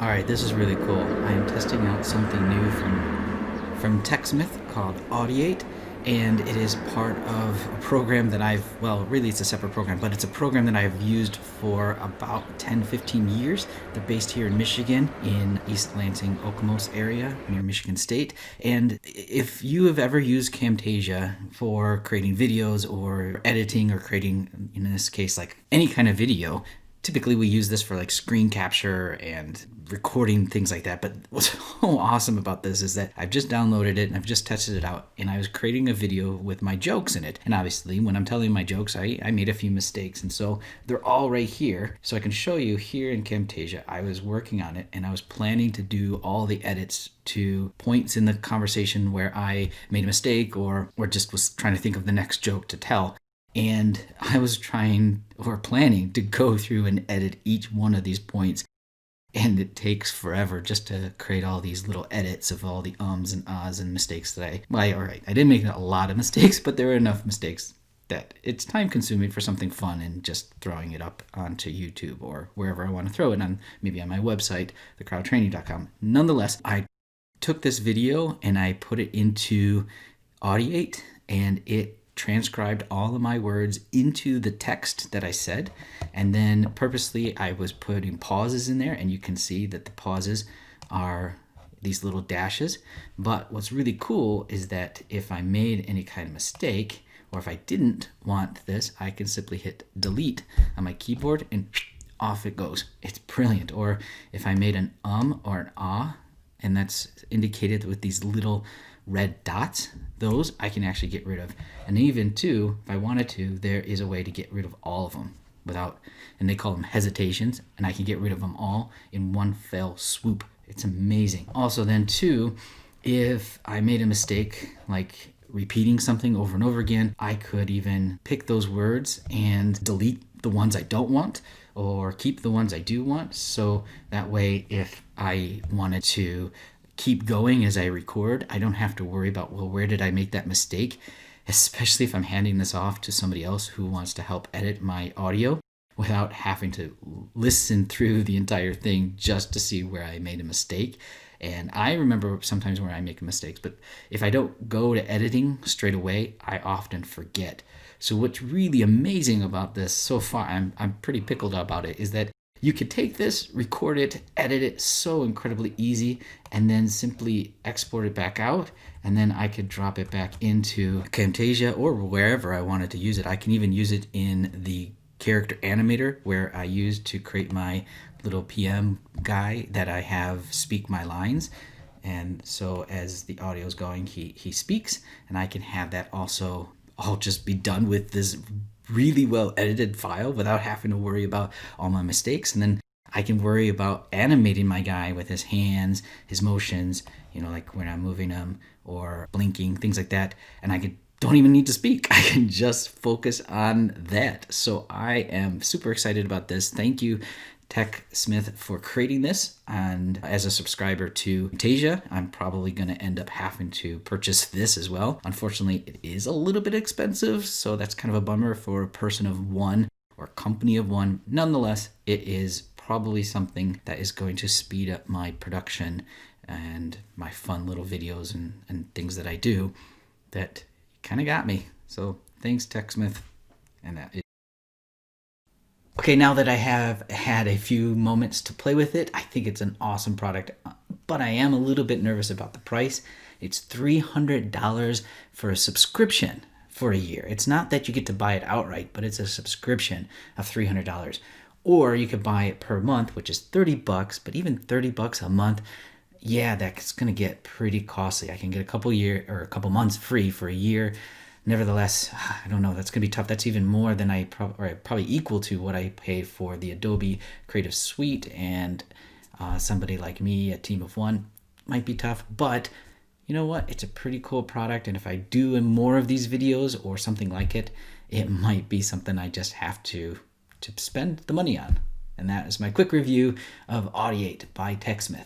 All right, this is really cool. I am testing out something new from TechSmith called Audiate, and it is part of a program that well, really it's a separate program, but it's a program that I've used for about 10, 15 years. They're based here in Michigan, in East Lansing, Okemos area, near Michigan State. And if you have ever used Camtasia for creating videos or editing or creating, in this case, like any kind of video, typically we use this for like screen capture and recording things like that. But what's so awesome about this is that I've just downloaded it and I've just tested it out, and I was creating a video with my jokes in it. And obviously when I'm telling my jokes, I made a few mistakes, and so they're all right here. So I can show you here in Camtasia. I was working on it and I was planning to do all the edits to points in the conversation where I made a mistake or just was trying to think of the next joke to tell. And I was trying or planning to go through and edit each one of these points. And it takes forever just to create all these little edits of all the ums and ahs and mistakes that all right, I didn't make a lot of mistakes, but there were enough mistakes that it's time consuming for something fun and just throwing it up onto YouTube or wherever I want to throw it on, maybe on my website, thecrowdtraining.com. Nonetheless, I took this video and I put it into Audiate, and it transcribed all of my words into the text that I said. And then purposely I was putting pauses in there, and you can see that the pauses are these little dashes. But what's really cool is that if I made any kind of mistake, or if I didn't want this, I can simply hit delete on my keyboard and off it goes. It's brilliant. Or if I made an or an ah, and that's indicated with these little red dots, those I can actually get rid of. And even too, if I wanted to, there is a way to get rid of all of them without, and they call them hesitations, and I can get rid of them all in one fell swoop. It's amazing. Also then too, if I made a mistake, like repeating something over and over again, I could even pick those words and delete the ones I don't want or keep the ones I do want. So that way, if I wanted to keep going as I record, I don't have to worry about, well, where did I make that mistake? Especially if I'm handing this off to somebody else who wants to help edit my audio without having to listen through the entire thing just to see where I made a mistake. And I remember sometimes where I make mistakes, but if I don't go to editing straight away, I often forget. So what's really amazing about this so far, I'm pretty pickled about it, is that you could take this, record it, edit it so incredibly easy, and then simply export it back out. And then I could drop it back into Camtasia or wherever I wanted to use it. I can even use it in the character animator where I use to create my little PM guy that I have speak my lines. And so as the audio is going, he speaks, and I can have that also all just be done with this really well edited file without having to worry about all my mistakes. And then I can worry about animating my guy with his hands, his motions, like when I'm moving him or blinking, things like that. And don't even need to speak. I can just focus on that. So I am super excited about this. Thank you, TechSmith, for creating this. And as a subscriber to Camtasia, I'm probably going to end up having to purchase this as well. Unfortunately, it is a little bit expensive, so that's kind of a bummer for a person of one or company of one. Nonetheless, it is probably something that is going to speed up my production and my fun little videos and things that I do that kind of got me. So thanks, TechSmith. And that is okay. Now that I have had a few moments to play with it, I think it's an awesome product, but I am a little bit nervous about the price. It's $300 for a subscription for a year. It's not that you get to buy it outright, but it's a subscription of $300. Or you could buy it per month, which is $30, but even $30 a month, yeah, that's going to get pretty costly. I can get a couple months free for a year. Nevertheless, I don't know, that's going to be tough. That's even more than probably equal to what I paid for the Adobe Creative Suite, and somebody like me, a team of one, might be tough. But you know what? It's a pretty cool product, and if I do more of these videos or something like it, it might be something I just have to spend the money on. And that is my quick review of Audiate by TechSmith.